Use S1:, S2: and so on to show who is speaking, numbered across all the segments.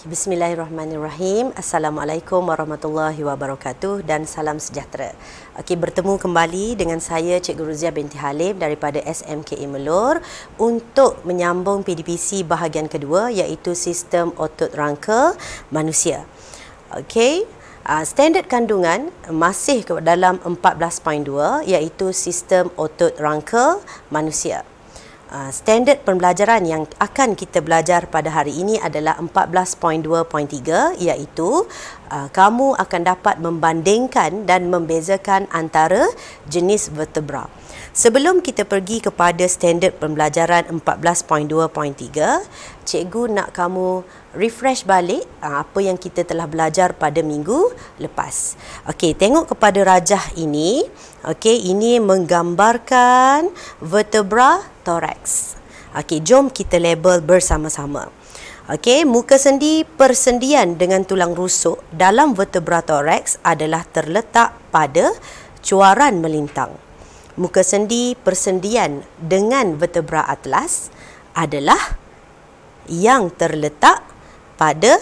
S1: Bismillahirrahmanirrahim. Assalamualaikum warahmatullahi wabarakatuh dan salam sejahtera. Okey, bertemu kembali dengan saya Cikgu Ruzia binti Halim daripada SMKE Melur untuk menyambung PDPC bahagian kedua iaitu sistem otot rangka manusia. Okey, standard kandungan masih dalam 14.2 iaitu sistem otot rangka manusia. Standard pembelajaran yang akan kita belajar pada hari ini adalah 14.2.3 iaitu kamu akan dapat membandingkan dan membezakan antara jenis vertebra. Sebelum kita pergi kepada standard pembelajaran 14.2.3, cikgu nak kamu refresh balik apa yang kita telah belajar pada minggu lepas. Okey, tengok kepada rajah ini. Okey, ini menggambarkan vertebra thorax. Okey, jom kita label bersama-sama. Okey, muka sendi persendian dengan tulang rusuk dalam vertebra thorax adalah terletak pada cuaran melintang. Muka sendi persendian dengan vertebra atlas adalah yang terletak pada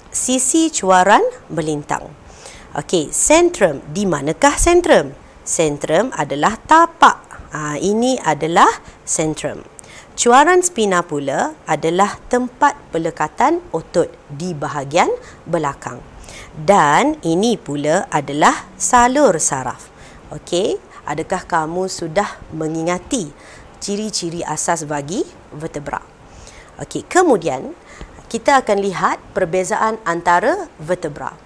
S1: sisi cuaran melintang. Okey, sentrum. Di manakah sentrum? Sentrum adalah tapak. Ini adalah sentrum. Cuaran spina pula adalah tempat pelekatan otot di bahagian belakang. Dan ini pula adalah salur saraf. Okey, adakah kamu sudah mengingati ciri-ciri asas bagi vertebra? Okey, kemudian kita akan lihat perbezaan antara vertebra.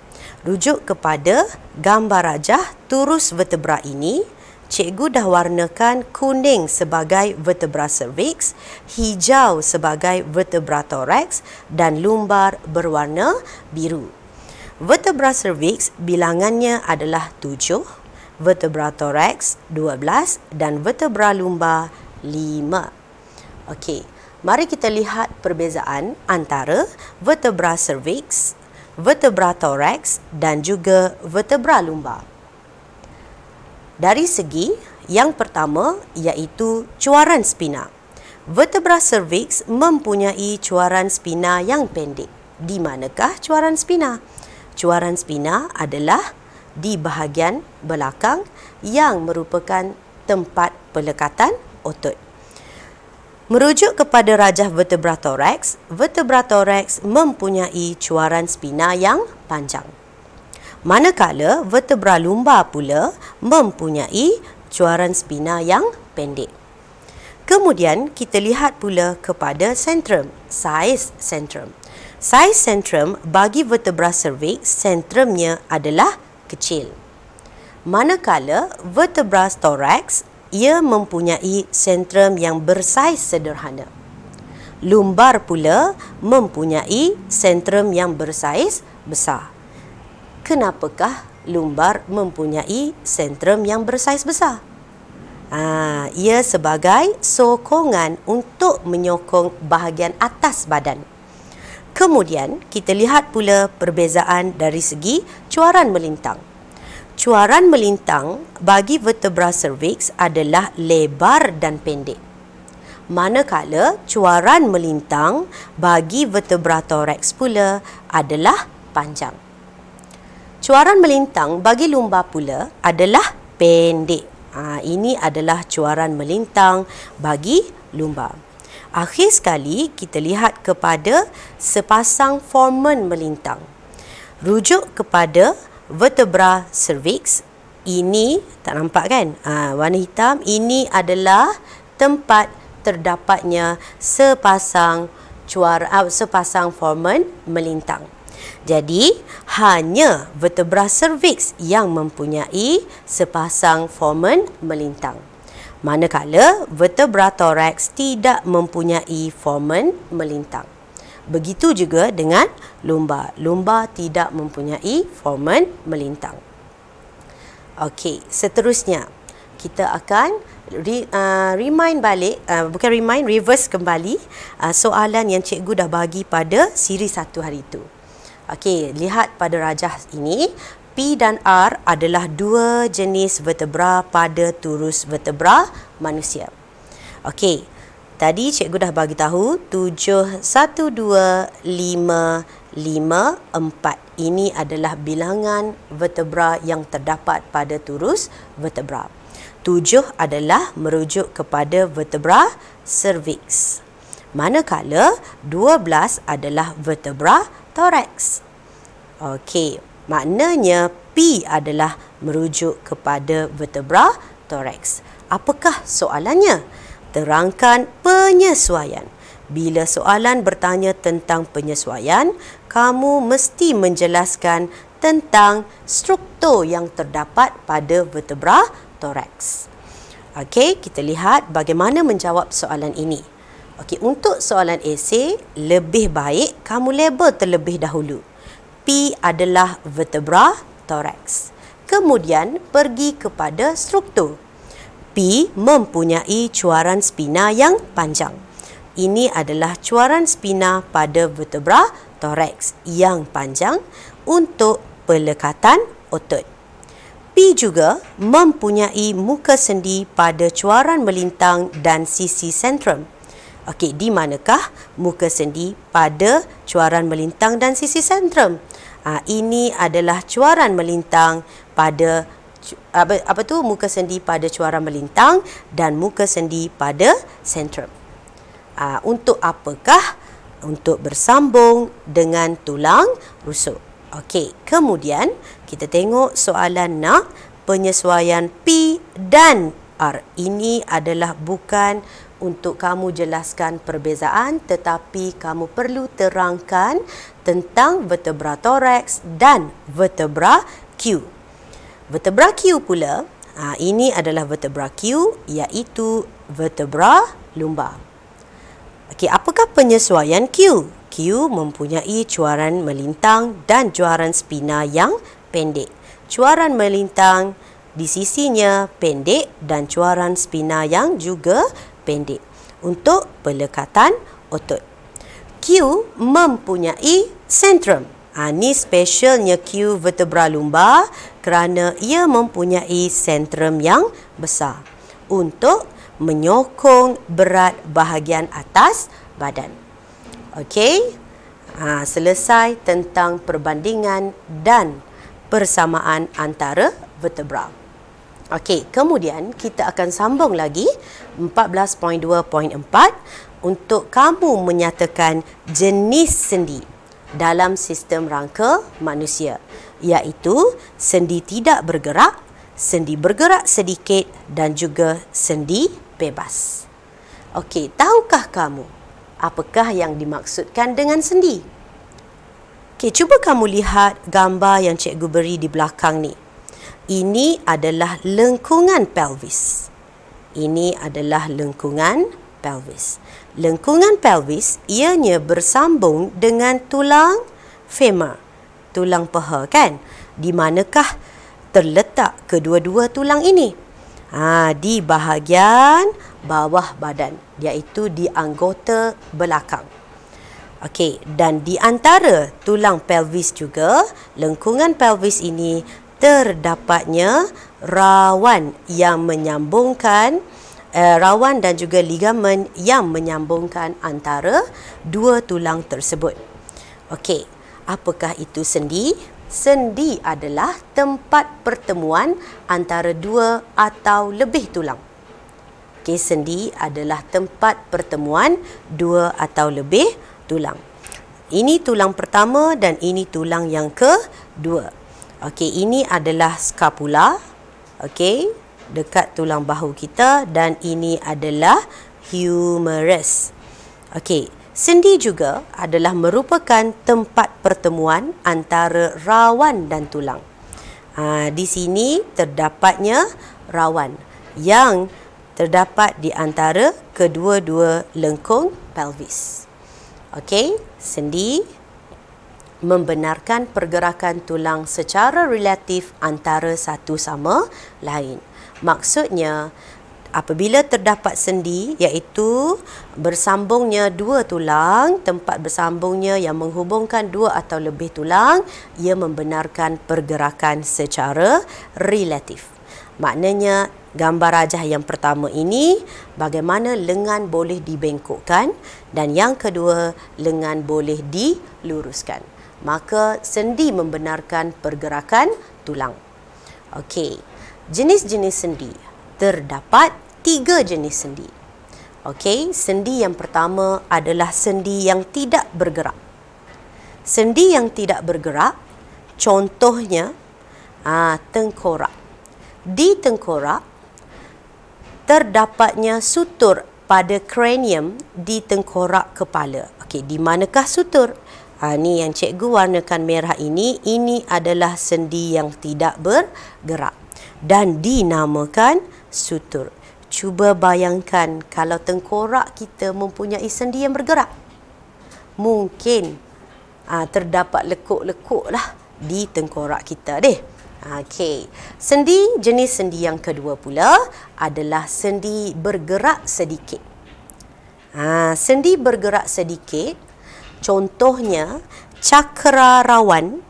S1: Rujuk kepada gambar rajah turus vertebra ini, cikgu dah warnakan kuning sebagai vertebra cervix, hijau sebagai vertebra thorax dan lumbar berwarna biru. Vertebra cervix bilangannya adalah 7, vertebra thorax 12 dan vertebra lumbar 5. Okey, mari kita lihat perbezaan antara vertebra cervix, vertebra thorax dan juga vertebra lumbar. Dari segi yang pertama iaitu cuaran spina. Vertebra cervix mempunyai cuaran spina yang pendek. Di manakah cuaran spina? Cuaran spina adalah di bahagian belakang yang merupakan tempat pelekatan otot. Merujuk kepada rajah vertebra thorax mempunyai cuaran spina yang panjang. Manakala vertebra lumbar pula mempunyai cuaran spina yang pendek. Kemudian kita lihat pula kepada sentrum, saiz sentrum. Saiz sentrum bagi vertebra cervix, sentrumnya adalah kecil. Manakala vertebra thorax ia mempunyai sentrum yang bersaiz sederhana. Lumbar pula mempunyai sentrum yang bersaiz besar. Kenapakah lumbar mempunyai sentrum yang bersaiz besar? Ia sebagai sokongan untuk menyokong bahagian atas badan. Kemudian kita lihat pula perbezaan dari segi cuaran melintang. Cuaran melintang bagi vertebra cervix adalah lebar dan pendek. Manakala cuaran melintang bagi vertebra thorax pula adalah panjang. Cuaran melintang bagi lumbar pula adalah pendek. Ini adalah cuaran melintang bagi lumbar. Akhir sekali kita lihat kepada sepasang foramen melintang. Rujuk kepada vertebra cervix, ini tak nampak kan? Warna hitam, ini adalah tempat terdapatnya sepasang foramen melintang. Jadi, hanya vertebra cervix yang mempunyai sepasang foramen melintang. Manakala vertebra thorax tidak mempunyai foramen melintang. Begitu juga dengan lumbar. Lumbar tidak mempunyai foramen melintang. Okey, seterusnya kita akan reverse kembali soalan yang cikgu dah bagi pada siri 1 hari itu. Okey, lihat pada rajah ini, P dan R adalah dua jenis vertebra pada turus vertebra manusia. Okey, Tadi cikgu dah bagi tahu 7, 1, 2, 5, 5, 4. Ini adalah bilangan vertebra yang terdapat pada turus vertebra. 7 adalah merujuk kepada vertebra cervix. Manakala 12 adalah vertebra thorax. Okey, maknanya P adalah merujuk kepada vertebra thorax. Apakah soalannya? Terangkan penyesuaian. Bila soalan bertanya tentang penyesuaian, kamu mesti menjelaskan tentang struktur yang terdapat pada vertebra thorax. Okey, kita lihat bagaimana menjawab soalan ini. Okey, untuk soalan esei, lebih baik kamu label terlebih dahulu. P adalah vertebra thorax. Kemudian pergi kepada struktur. P mempunyai cuaran spina yang panjang. Ini adalah cuaran spina pada vertebra thorax yang panjang untuk pelekatan otot. P juga mempunyai muka sendi pada cuaran melintang dan sisi sentrum. Okey, di manakah muka sendi pada cuaran melintang dan sisi sentrum? Ini adalah cuaran melintang pada muka sendi pada cuaran melintang dan muka sendi pada sentrum. Untuk apakah? Untuk bersambung dengan tulang rusuk. Okey, kemudian kita tengok soalan nak penyesuaian P dan R. Ini adalah bukan untuk kamu jelaskan perbezaan, tetapi kamu perlu terangkan tentang vertebra thorax dan vertebra Q. Vertebra Q pula, ini adalah vertebra Q, iaitu vertebra lumbar. Okey, apakah penyesuaian Q? Q mempunyai cuaran melintang dan cuaran spina yang pendek. Cuaran melintang di sisinya pendek dan cuaran spina yang juga pendek untuk pelekatan otot. Q mempunyai sentrum. Ini specialnya Q vertebra lumbar kerana ia mempunyai sentrum yang besar untuk menyokong berat bahagian atas badan. Okey, selesai tentang perbandingan dan persamaan antara vertebra. Okey, kemudian kita akan sambung lagi 14.2.4 untuk kamu menyatakan jenis sendi dalam sistem rangka manusia, iaitu sendi tidak bergerak, sendi bergerak sedikit dan juga sendi bebas. Okey, tahukah kamu apakah yang dimaksudkan dengan sendi? Okey, cuba kamu lihat gambar yang cikgu beri di belakang ni. Ini adalah lengkungan pelvis. Ini adalah lengkungan pelvis. Lengkungan pelvis ianya bersambung dengan tulang femur, tulang paha kan? Di manakah terletak kedua-dua tulang ini? Di bahagian bawah badan, iaitu di anggota belakang. Okey, dan di antara tulang pelvis juga, lengkungan pelvis ini terdapatnya rawan yang menyambungkan rawan dan juga ligamen yang menyambungkan antara dua tulang tersebut. Okey, apakah itu sendi? Sendi adalah tempat pertemuan antara dua atau lebih tulang. Okey, sendi adalah tempat pertemuan dua atau lebih tulang. Ini tulang pertama dan ini tulang yang kedua. Okey, ini adalah scapula. Okey, dekat tulang bahu kita, dan ini adalah humerus. Okey, sendi juga adalah merupakan tempat pertemuan antara rawan dan tulang. Di sini terdapatnya rawan yang terdapat di antara kedua-dua lengkung pelvis. Okey, sendi membenarkan pergerakan tulang secara relatif antara satu sama lain. Maksudnya, apabila terdapat sendi, iaitu bersambungnya dua tulang, tempat bersambungnya yang menghubungkan dua atau lebih tulang, ia membenarkan pergerakan secara relatif. Maknanya gambar rajah yang pertama ini bagaimana lengan boleh dibengkokkan dan yang kedua lengan boleh diluruskan. Maka sendi membenarkan pergerakan tulang. Okey. Jenis-jenis sendi. Terdapat 3 jenis sendi. Okey, sendi yang pertama adalah sendi yang tidak bergerak. Sendi yang tidak bergerak contohnya tengkorak. Di tengkorak terdapatnya sutur pada kranium di tengkorak kepala. Okey, di manakah sutur? Ni yang cikgu warnakan merah ini adalah sendi yang tidak bergerak dan dinamakan sutur. Cuba bayangkan kalau tengkorak kita mempunyai sendi yang bergerak. Mungkin terdapat lekuk-lekuk lah di tengkorak kita deh. Okey. Jenis sendi yang kedua pula adalah sendi bergerak sedikit. Sendi bergerak sedikit contohnya cakra rawan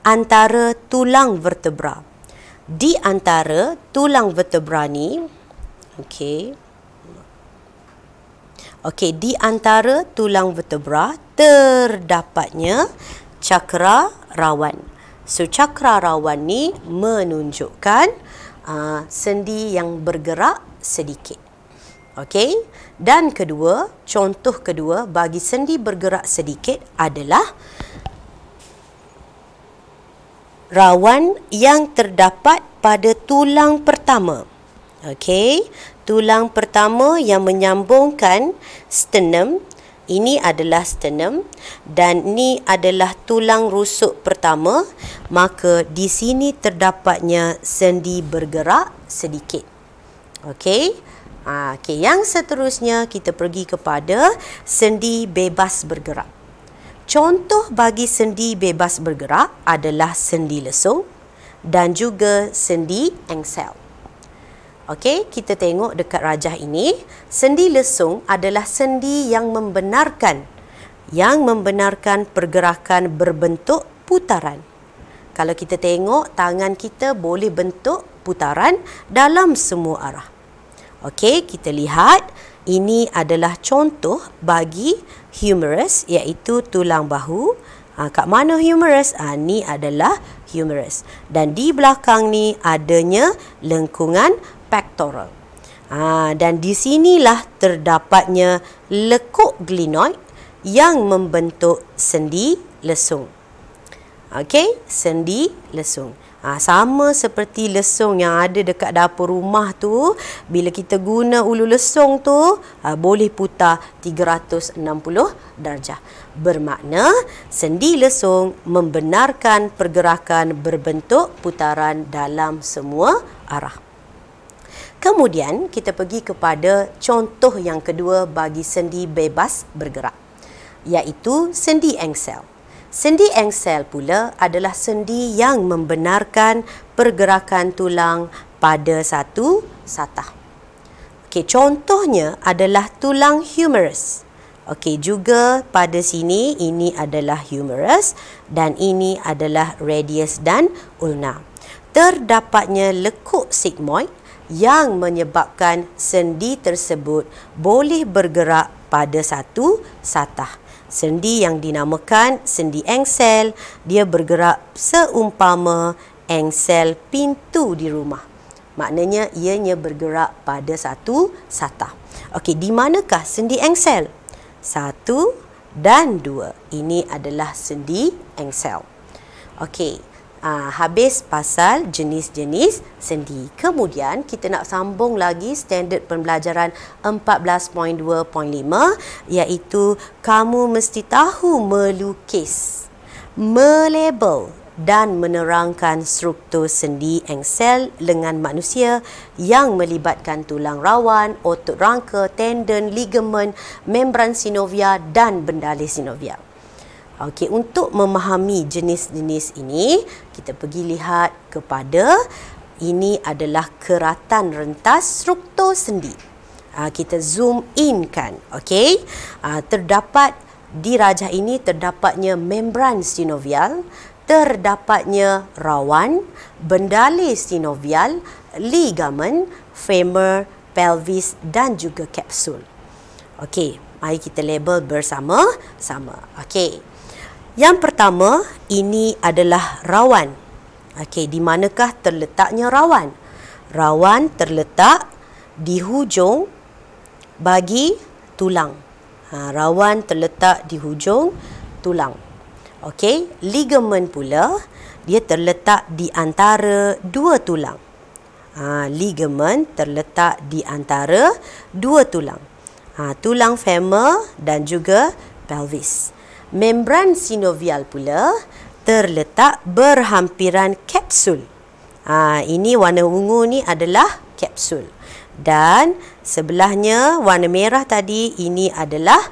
S1: antara tulang vertebra. Di antara tulang vertebra ni, di antara tulang vertebra terdapatnya cakra rawan. So, cakra rawan ni menunjukkan sendi yang bergerak sedikit. Okey. Dan kedua, contoh kedua bagi sendi bergerak sedikit adalah rawan yang terdapat pada tulang pertama. Okey. Tulang pertama yang menyambungkan sternum. Ini adalah sternum dan ini adalah tulang rusuk pertama. Maka di sini terdapatnya sendi bergerak sedikit. Okey. Yang seterusnya kita pergi kepada sendi bebas bergerak. Contoh bagi sendi bebas bergerak adalah sendi lesung dan juga sendi engsel. Okey, kita tengok dekat rajah ini, sendi lesung adalah sendi yang membenarkan pergerakan berbentuk putaran. Kalau kita tengok, tangan kita boleh bentuk putaran dalam semua arah. Okey, kita lihat ini adalah contoh bagi humerus iaitu tulang bahu. Kat mana humerus? Ni adalah humerus. Dan di belakang ni adanya lengkungan pectoral. Dan di sinilah terdapatnya lekuk glenoid yang membentuk sendi lesung. Okey, sendi lesung. Sama seperti lesung yang ada dekat dapur rumah tu, bila kita guna ulu lesung tu, boleh putar 360 darjah. Bermakna sendi lesung membenarkan pergerakan berbentuk putaran dalam semua arah. Kemudian kita pergi kepada contoh yang kedua bagi sendi bebas bergerak, iaitu sendi engsel. Sendi engsel pula adalah sendi yang membenarkan pergerakan tulang pada satu satah. Okey, contohnya adalah tulang humerus. Okey, juga pada sini ini adalah humerus dan ini adalah radius dan ulna. Terdapatnya lekuk sigmoid yang menyebabkan sendi tersebut boleh bergerak pada satu satah. Sendi yang dinamakan sendi engsel, dia bergerak seumpama engsel pintu di rumah. Maknanya ianya bergerak pada satu satah. Okey, di manakah sendi engsel? 1 dan 2. Ini adalah sendi engsel. Okey. Habis pasal jenis-jenis sendi. Kemudian kita nak sambung lagi standard pembelajaran 14.2.5 iaitu kamu mesti tahu melukis, melabel dan menerangkan struktur sendi engsel lengan manusia yang melibatkan tulang rawan, otot rangka, tendon, ligamen, membran sinovia dan bendalis sinovia. Okey, untuk memahami jenis-jenis ini, kita pergi lihat kepada ini adalah keratan rentas struktur sendi. Kita zoom in kan. Okey. Terdapat di rajah ini terdapatnya membran sinovial, terdapatnya rawan, bendalis sinovial, ligamen, femur, pelvis dan juga kapsul. Okey, mari kita label bersama-sama. Okey. Yang pertama, ini adalah rawan. Okey, di manakah terletaknya rawan? Rawan terletak di hujung bagi tulang. Rawan terletak di hujung tulang. Okey, ligamen pula dia terletak di antara dua tulang. Ligamen terletak di antara dua tulang. Tulang femur dan juga pelvis. Membran sinovial pula terletak berhampiran kapsul. Ini warna ungu ni adalah kapsul. Dan sebelahnya warna merah tadi ini adalah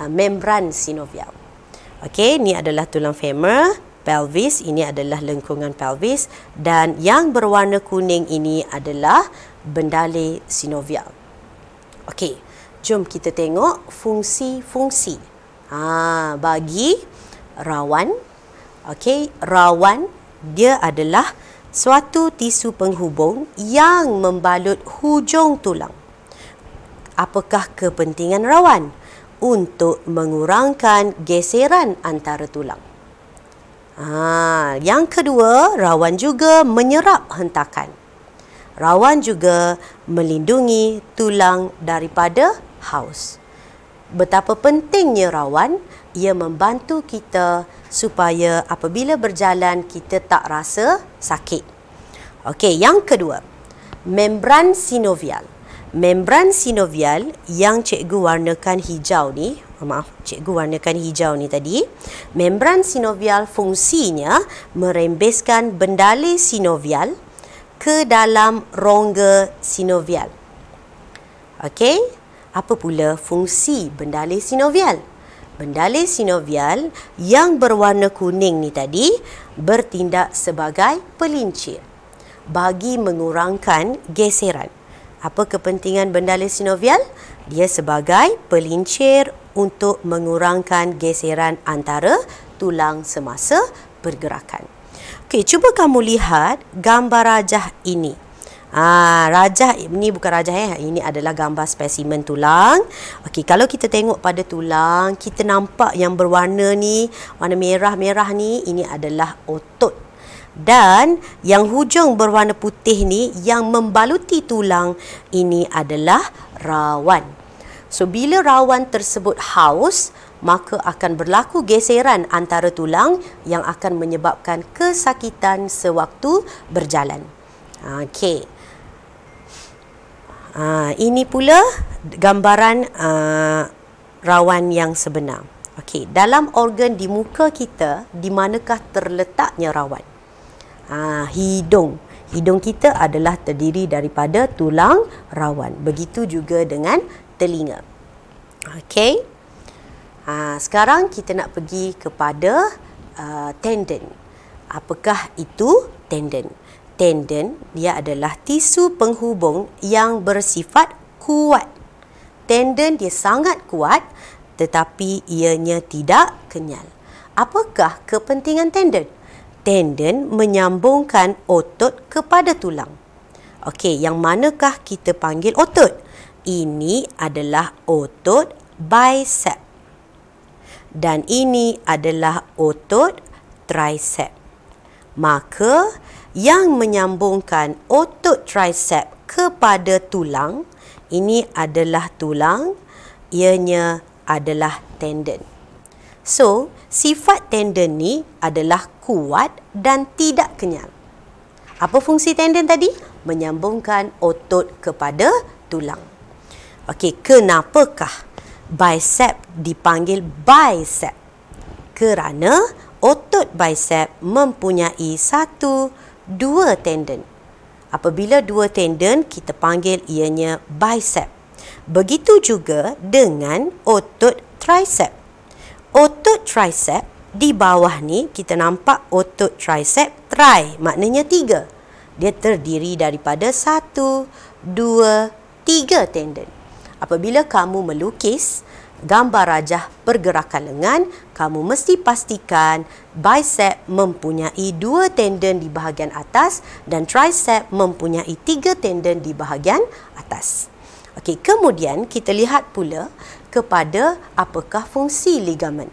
S1: membran sinovial. Okey, ini adalah tulang femur, pelvis, ini adalah lengkungan pelvis dan yang berwarna kuning ini adalah bendalai sinovial. Okey, jom kita tengok fungsi-fungsi bagi rawan. Okey, rawan dia adalah suatu tisu penghubung yang membalut hujung tulang. Apakah kepentingan rawan? Untuk mengurangkan geseran antara tulang. Yang kedua, rawan juga menyerap hentakan. Rawan juga melindungi tulang daripada haus. Betapa pentingnya rawan, ia membantu kita supaya apabila berjalan kita tak rasa sakit. Okey, yang kedua, membran sinovial. Membran sinovial yang cikgu warnakan hijau ni, cikgu warnakan hijau ni tadi. Membran sinovial fungsinya merembeskan bendalai sinovial ke dalam rongga sinovial. Okey, apa pula fungsi bendalai sinovial? Bendalai sinovial yang berwarna kuning ni tadi bertindak sebagai pelincir bagi mengurangkan geseran. Apa kepentingan bendalai sinovial? Dia sebagai pelincir untuk mengurangkan geseran antara tulang semasa pergerakan. Okey, cuba kamu lihat gambar rajah ini. Rajah ini bukan rajah ini adalah gambar spesimen tulang. Okey, kalau kita tengok pada tulang, kita nampak yang berwarna ni, warna merah-merah ni, ini adalah otot. Dan yang hujung berwarna putih ni yang membaluti tulang ini adalah rawan. So bila rawan tersebut haus, maka akan berlaku geseran antara tulang yang akan menyebabkan kesakitan sewaktu berjalan. Okey. Ini pula gambaran rawan yang sebenar. Okey, dalam organ di muka kita, di manakah terletaknya rawan? Hidung. Hidung kita adalah terdiri daripada tulang rawan. Begitu juga dengan telinga. Okey. Sekarang kita nak pergi kepada tendon. Apakah itu tendon? Tendon dia adalah tisu penghubung yang bersifat kuat. Tendon dia sangat kuat tetapi ianya tidak kenyal. Apakah kepentingan tendon? Tendon menyambungkan otot kepada tulang. Okey, yang manakah kita panggil otot? Ini adalah otot bicep. Dan ini adalah otot tricep. Maka, yang menyambungkan otot tricep kepada tulang, ini adalah tulang, ianya adalah tendon. So, sifat tendon ni adalah kuat dan tidak kenyal. Apa fungsi tendon tadi? Menyambungkan otot kepada tulang. Okey, kenapakah bicep dipanggil bicep? Kerana otot bicep mempunyai 1-2 tendon. Apabila 2 tendon, kita panggil ianya bicep. Begitu juga dengan otot tricep. Otot tricep di bawah ni kita nampak otot tricep tri, maknanya 3. Dia terdiri daripada 1, 2, 3 tendon. Apabila kamu melukis, gambar rajah pergerakan lengan, kamu mesti pastikan bicep mempunyai 2 tendon di bahagian atas dan tricep mempunyai 3 tendon di bahagian atas. Okey, kemudian kita lihat pula kepada apakah fungsi ligamen.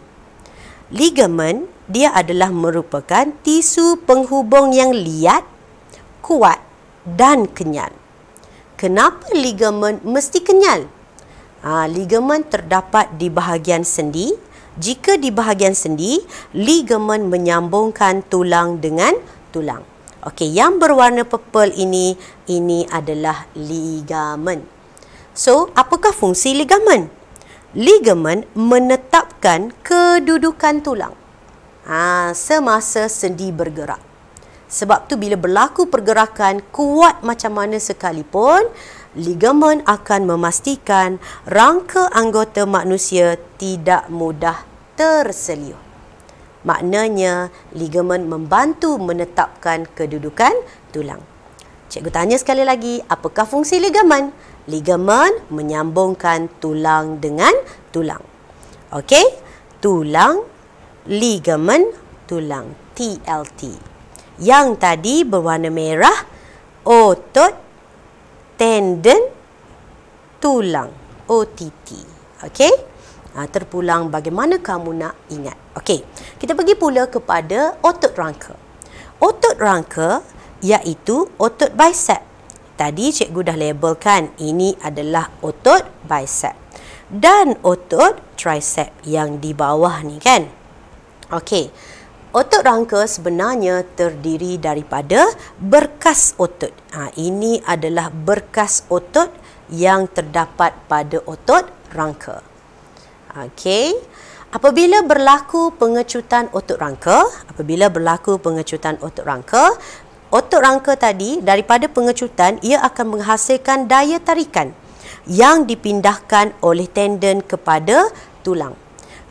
S1: Ligamen dia adalah merupakan tisu penghubung yang liat, kuat dan kenyal. Kenapa ligamen mesti kenyal? Ligamen terdapat di bahagian sendi. Jika di bahagian sendi, ligamen menyambungkan tulang dengan tulang. Okey, yang berwarna purple ini adalah ligamen. So, apakah fungsi ligamen? Ligamen menetapkan kedudukan tulang semasa sendi bergerak. Sebab tu bila berlaku pergerakan kuat macam mana sekalipun, ligamen akan memastikan rangka anggota manusia tidak mudah terseliuh. Maknanya, ligamen membantu menetapkan kedudukan tulang. Cikgu tanya sekali lagi, apakah fungsi ligamen? Ligamen menyambungkan tulang dengan tulang. Okey? Tulang, ligamen, tulang. TLT. Yang tadi berwarna merah, otot, tendon, tulang, OTT. Okey? Terpulang bagaimana kamu nak ingat. Okey, kita pergi pula kepada otot rangka. Otot rangka iaitu otot bicep. Tadi cikgu dah labelkan ini adalah otot bicep dan otot tricep yang di bawah ni kan. Okey. Otot rangka sebenarnya terdiri daripada berkas otot. Ini adalah berkas otot yang terdapat pada otot rangka. Okey. Apabila berlaku pengecutan otot rangka, otot rangka tadi daripada pengecutan ia akan menghasilkan daya tarikan yang dipindahkan oleh tendon kepada tulang,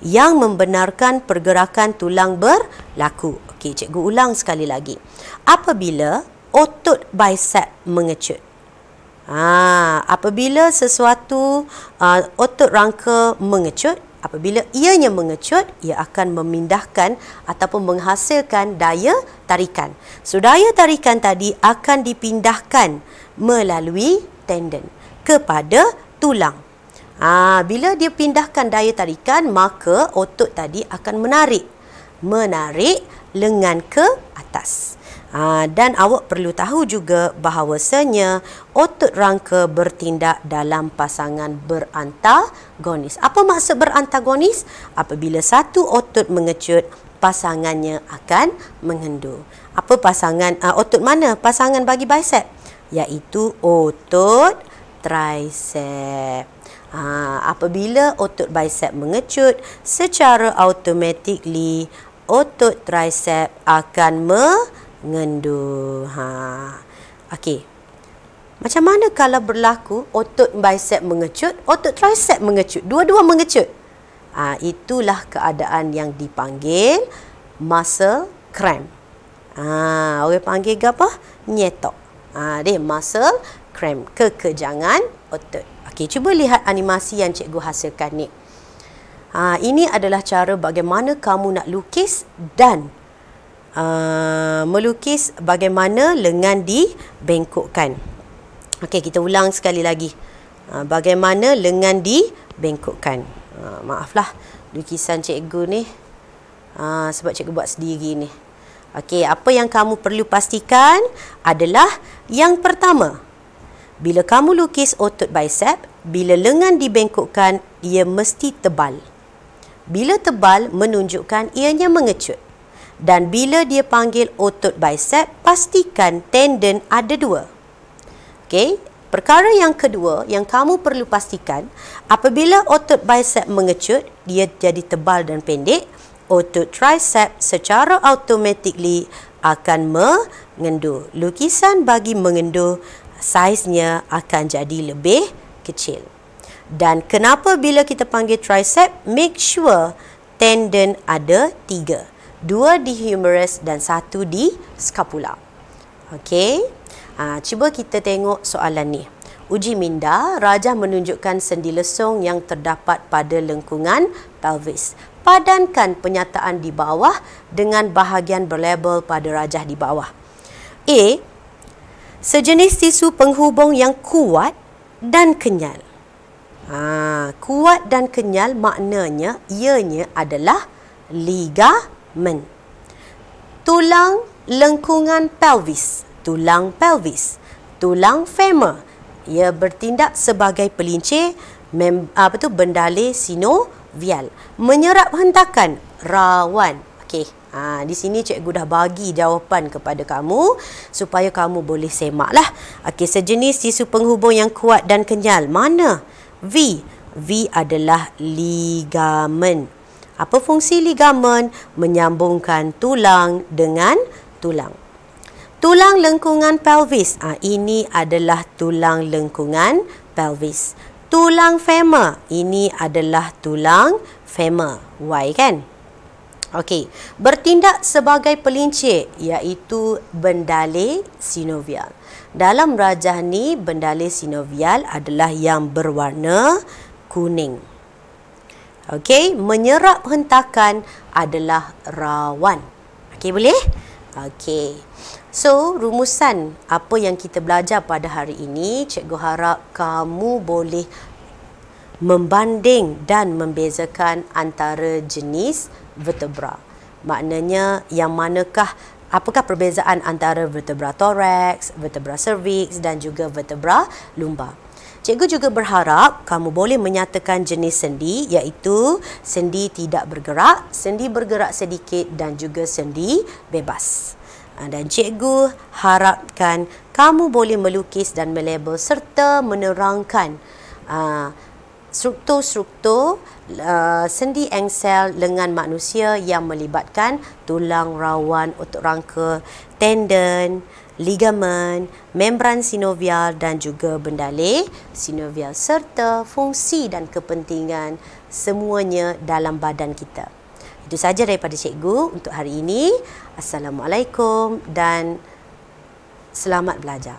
S1: yang membenarkan pergerakan tulang berlaku. Okey, cikgu ulang sekali lagi. Apabila otot bicep mengecut. Apabila sesuatu otot rangka mengecut, apabila ianya mengecut, ia akan memindahkan ataupun menghasilkan daya tarikan. So, daya tarikan tadi akan dipindahkan melalui tendon kepada tulang. Bila dia pindahkan daya tarikan, maka otot tadi akan menarik lengan ke atas. Dan awak perlu tahu juga bahawasanya otot rangka bertindak dalam pasangan berantagonis. Apa maksud berantagonis? Apabila satu otot mengecut, pasangannya akan mengendur. Apa pasangan? Otot mana pasangan bagi bicep? Iaitu otot tricep. Apabila otot bicep mengecut, secara automatically otot tricep akan mengendur. Okey. Macam mana kalau berlaku otot bicep mengecut, otot tricep mengecut, dua-dua mengecut? Itulah keadaan yang dipanggil muscle cramp. Orang panggil apa? Nyetok. Dia muscle cramp, kekejangan otot. Okey, cuba lihat animasi yang cikgu hasilkan ni. Ini adalah cara bagaimana kamu nak lukis dan melukis bagaimana lengan dibengkokkan. Okey, kita ulang sekali lagi. Bagaimana lengan dibengkokkan. Maaflah, lukisan cikgu ni sebab cikgu buat sendiri ni. Okey, apa yang kamu perlu pastikan adalah yang pertama, bila kamu lukis otot bicep, bila lengan dibengkokkan, ia mesti tebal. Bila tebal, menunjukkan ianya mengecut. Dan bila dia panggil otot bicep, pastikan tendon ada 2. Okey, perkara yang kedua yang kamu perlu pastikan, apabila otot bicep mengecut, dia jadi tebal dan pendek, otot tricep secara automatically akan mengendur. Lukisan bagi mengendur, saiznya akan jadi lebih kecil. Dan kenapa bila kita panggil tricep, make sure tendon ada 3. 2 di humerus dan 1 di scapula. Okey. Cuba kita tengok soalan ni. uji minda, rajah menunjukkan sendi lesung yang terdapat pada lengkungan pelvis. Padankan penyataan di bawah dengan bahagian berlabel pada rajah di bawah. A. Sejenis tisu penghubung yang kuat dan kenyal. Kuat dan kenyal maknanya ianya adalah ligamen. Tulang lengkungan pelvis. Tulang pelvis. Tulang femur. Ia bertindak sebagai pelincir bendale sinovial. Menyerap hentakan rawan. Okey. Di sini cikgu dah bagi jawapan kepada kamu supaya kamu boleh semaklah. Okey, sejenis tisu penghubung yang kuat dan kenyal. Mana? V. V adalah ligamen. Apa fungsi ligamen? Menyambungkan tulang dengan tulang. Tulang lengkungan pelvis. Ini adalah tulang lengkungan pelvis. Tulang femur. Ini adalah tulang femur. Y kan? Okey. Bertindak sebagai pelincir iaitu bendale sinovial. Dalam rajah ni, bendale sinovial adalah yang berwarna kuning. Okey. Menyerap hentakan adalah rawan. Okey, boleh? Okey. So, rumusan apa yang kita belajar pada hari ini, cikgu harap kamu boleh membanding dan membezakan antara jenis vertebra. Maknanya yang manakah, apakah perbezaan antara vertebra thorax, vertebra cervix dan juga vertebra lumbar. Cikgu juga berharap kamu boleh menyatakan jenis sendi iaitu sendi tidak bergerak, sendi bergerak sedikit dan juga sendi bebas. Dan cikgu harapkan kamu boleh melukis dan melabel serta menerangkan struktur-struktur sendi engsel lengan manusia yang melibatkan tulang rawan, otot rangka, tendon, ligamen, membran sinovial dan juga bendale sinovial serta fungsi dan kepentingan semuanya dalam badan kita. Itu saja daripada cikgu untuk hari ini. Assalamualaikum dan selamat belajar.